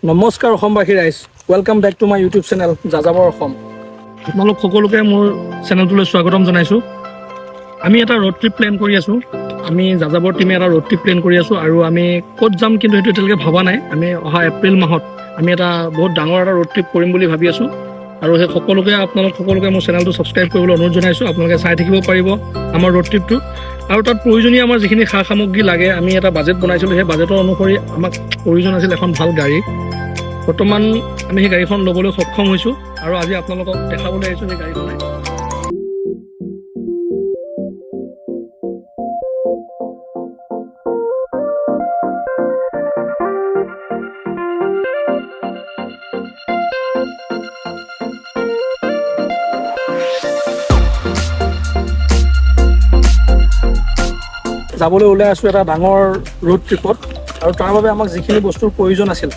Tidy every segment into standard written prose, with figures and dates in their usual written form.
নমস্কাৰ অসমবাসী ৰাইজ, welcome back to my YouTube channel Jajabor Assam. আপোনালোক সকলোকে মোৰ চেনেলটোলৈ স্বাগতম জনাইছোঁ। আমি এটা ৰোড ট্ৰিপ প্লেন কৰি আছোঁ। আমি যাযাবৰ টীমে এটা ৰোড ট্ৰিপ প্লেন কৰি আছোঁ আৰু আমি ক'ত যাম কিন্তু সেইটো এতিয়ালৈকে ভবা নাই। আমি অহা এপ্ৰিল মাহত আমি এটা বহুত ডাঙৰ এটা ৰোড ট্ৰিপ কৰিম বুলি ভাবি আছোঁ আৰু সেই আপোনালোক সকলোকে মোৰ চেনেলটো ছাবস্ক্ৰাইব কৰিবলৈ অনুৰোধ জনাইছোঁ। আপোনালোকে চাই থাকিব পাৰিব আমাৰ ৰোড ট্ৰিপটো আৰু তাত প্ৰয়োজনীয় আমাৰ যিখিনি সা সামগ্ৰী লাগে আমি এটা বাজেট বনাইছিলোঁ। সেই বাজেটৰ অনুসৰি আমাক প্ৰয়োজন আছিল এখন ভাল গাড়ী। বৰ্তমান আমি সেই গাড়ীখন ল'বলৈ সক্ষম হৈছোঁ আৰু আজি আপোনালোকক দেখাবলৈ আহিছোঁ সেই গাড়ীখনে। যাবলৈ ওলাই আছোঁ এটা ডাঙৰ ৰোড ট্ৰিপত আৰু তাৰ বাবে আমাক যিখিনি বস্তুৰ প্ৰয়োজন আছিল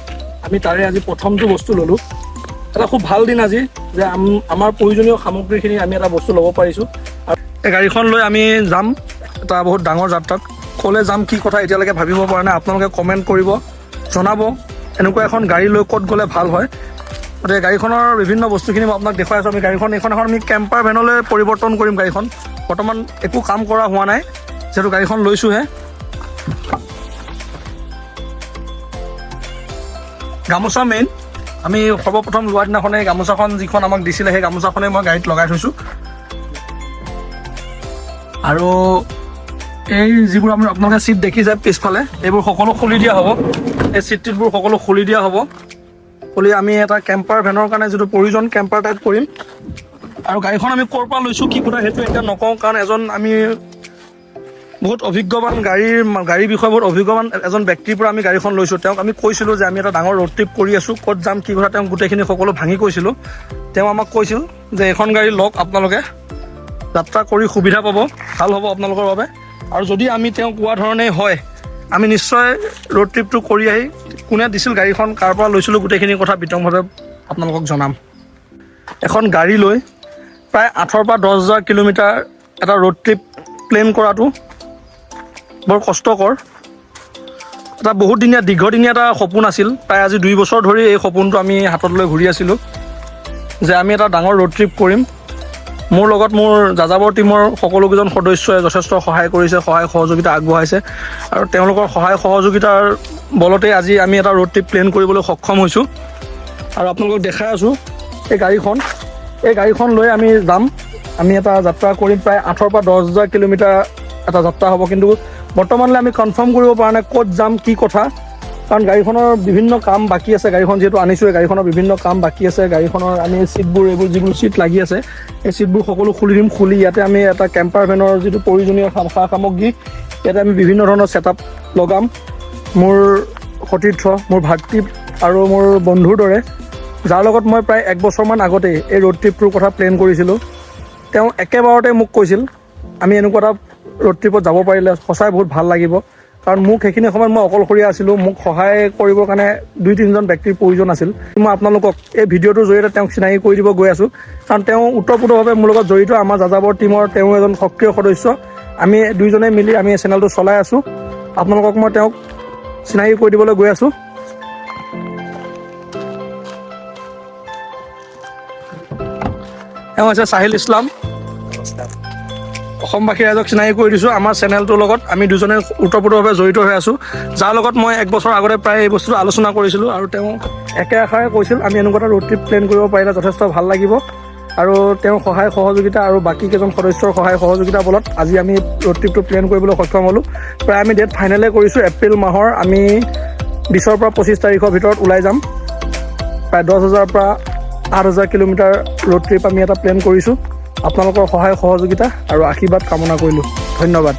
আমি তাৰে আজি প্ৰথমটো বস্তু ল'লোঁ। এটা খুব ভাল দিন আজি যে আমাৰ প্ৰয়োজনীয় সামগ্ৰীখিনি আমি এটা বস্তু ল'ব পাৰিছোঁ আৰু এই গাড়ীখন লৈ আমি যাম এটা বহুত ডাঙৰ যাত্ৰাত। ক'লৈ যাম কি কথা এতিয়ালৈকে ভাবিব পৰা নাই। আপোনালোকে কমেণ্ট কৰিব, জনাব এনেকুৱা এখন গাড়ী লৈ ক'ত গ'লে ভাল হয়। গতিকে গাড়ীখনৰ বিভিন্ন বস্তুখিনি মই আপোনাক দেখুৱাই আছোঁ। আমি গাড়ীখন এখন আমি কেম্পাৰ ভেনলৈ পৰিৱৰ্তন কৰিম। গাড়ীখন বৰ্তমান একো কাম কৰা হোৱা নাই যিহেতু গাড়ীখন লৈছোঁহে। গামোচা মেইন আমি সৰ্বপ্ৰথম লোৱা দিনাখনে গামোচাখন যিখন আমাক দিছিলে সেই গামোচাখনেই মই গাড়ীত লগাই থৈছোঁ আৰু এই যিবোৰ আপোনালোকে ছিট দেখিছে পিছফালে এইবোৰ সকলো খুলি দিয়া হ'ব। এই ছিট টিটবোৰ সকলো খুলি দিয়া হ'ব। খুলি আমি এটা কেম্পাৰ ভেনৰ কাৰণে যিটো প্ৰয়োজন কেম্পাৰ টাইপ কৰিম আৰু গাড়ীখন আমি ক'ৰ পৰা লৈছোঁ কি কথা সেইটো এতিয়া নকওঁ, কাৰণ আমি বহুত অভিজ্ঞবান গাড়ীৰ বিষয়ে বহুত অভিজ্ঞবান এজন ব্যক্তিৰ পৰা আমি গাড়ীখন লৈছোঁ। তেওঁক আমি কৈছিলোঁ যে আমি এটা ডাঙৰ ৰোড ট্ৰিপ কৰি আছোঁ, ক'ত যাম কি কথা তেওঁক গোটেইখিনি সকলো ভাঙি কৈছিলোঁ। তেওঁ আমাক কৈছিল যে এইখন গাড়ী লওক, আপোনালোকে যাত্ৰা কৰি সুবিধা পাব, ভাল হ'ব আপোনালোকৰ বাবে। আৰু যদি আমি তেওঁ কোৱা ধৰণেই হয় আমি নিশ্চয় ৰোড ট্ৰিপটো কৰি আহি কোনে দিছিল গাড়ীখন, কাৰ পৰা লৈছিলোঁ গোটেইখিনি কথা বিতংভাৱে আপোনালোকক জনাম। এখন গাড়ী লৈ প্ৰায় 8,000 পৰা 10,000 কিলোমিটাৰ এটা ৰোড ট্ৰিপ প্লেন কৰাটো বৰ কষ্টকৰ। এটা দীৰ্ঘদিনীয়া এটা সপোন আছিল। প্ৰায় আজি 2 বছৰ ধৰি এই সপোনটো আমি হাতত লৈ ঘূৰি আছিলোঁ যে আমি এটা ডাঙৰ ৰোড ট্ৰিপ কৰিম। মোৰ লগত মোৰ যাযাবৰ টীমৰ সকলোকেইজন সদস্যই যথেষ্ট সহায় কৰিছে, সহায় সহযোগিতা আগবঢ়াইছে আৰু তেওঁলোকৰ সহায় সহযোগিতাৰ বলতেই আজি আমি এটা ৰোড ট্ৰিপ প্লেন কৰিবলৈ সক্ষম হৈছোঁ। আৰু আপোনালোকক দেখাই আছোঁ এই গাড়ীখন লৈ আমি যাম। আমি এটা যাত্ৰা কৰিম, প্ৰায় 8,000 পৰা 10,000 কিলোমিটাৰ এটা যাত্ৰা হ'ব। কিন্তু বৰ্তমানলৈ আমি কনফাৰ্ম কৰিব পৰা নাই ক'ত যাম কি কথা, কাৰণ গাড়ীখনৰ বিভিন্ন কাম বাকী আছে। গাড়ীখন যিহেতু আনিছোঁ গাড়ীখনৰ বিভিন্ন কাম বাকী আছে। গাড়ীখনৰ আমি এইবোৰ যিবোৰ ছিট লাগি আছে এই ছিটবোৰ সকলো খুলি দিম। খুলি ইয়াতে আমি এটা কেম্পাৰ ভেনৰ যিটো প্ৰয়োজনীয় সা সামগ্ৰী ইয়াতে আমি বিভিন্ন ধৰণৰ ছেটআপ লগাম। মোৰ সতীৰ্থ, মোৰ ভাতৃ আৰু মোৰ বন্ধুৰ দৰে, যাৰ লগত মই প্ৰায় 1 বছৰমান আগতেই এই ৰোড ট্ৰিপটোৰ কথা প্লেন কৰিছিলোঁ, তেওঁ একেবাৰতে মোক কৈছিল আমি এনেকুৱা এটা ৰোড ট্ৰিপত যাব পাৰিলে সঁচাই বহুত ভাল লাগিব। কাৰণ মোক সেইখিনি সময়ত মই অকলশৰীয়া আছিলোঁ, মোক সহায় কৰিবৰ কাৰণে 2-3জন ব্যক্তিৰ প্ৰয়োজন আছিল। মই আপোনালোকক এই ভিডিঅ'টোৰ জৰিয়তে তেওঁক চিনাকি কৰি দিব গৈ আছোঁ, কাৰণ তেওঁ ওতঃপ্ৰোতভাৱে মোৰ লগত জড়িত। আমাৰ যাযাবৰ টীমৰ তেওঁ এজন সক্ৰিয় সদস্য। আমি দুয়োজনে মিলি আমি এই চেনেলটো চলাই আছোঁ। আপোনালোকক মই তেওঁক চিনাকি কৰি দিবলৈ গৈ আছোঁ। তেওঁ হৈছে চাহিল ইছলাম। অসমবাসী ৰাইজক চিনাকি কৰি দিছোঁ আমাৰ চেনেলটোৰ লগত। আমি দুজনে ওতঃপ্ৰোতভাৱে জড়িত হৈ আছোঁ, যাৰ লগত মই 1 বছৰ আগতে প্ৰায় এই বস্তুটো আলোচনা কৰিছিলোঁ আৰু তেওঁ একে আশাৰে কৈছিল আমি এনেকুৱা এটা ৰোড ট্ৰিপ প্লেন কৰিব পাৰিলে যথেষ্ট ভাল লাগিব। আৰু তেওঁৰ সহায় সহযোগিতা আৰু বাকী কেইজন সদস্যৰ সহায় সহযোগিতাৰ বলত আজি আমি ৰোড ট্ৰিপটো প্লেন কৰিবলৈ সক্ষম হ'লোঁ। প্ৰায় আমি ডেট ফাইনেলে কৰিছোঁ এপ্ৰিল মাহৰ। আমি 20 পৰা 25 তাৰিখৰ ভিতৰত ওলাই যাম। প্ৰায় 10,000 পৰা 8,000 কিলোমিটাৰ ৰোড ট্ৰিপ আমি এটা প্লেন কৰিছোঁ। আপোনালোকৰ সহায় সহযোগিতা আৰু আশীৰ্বাদ কামনা কৰিলোঁ। ধন্যবাদ।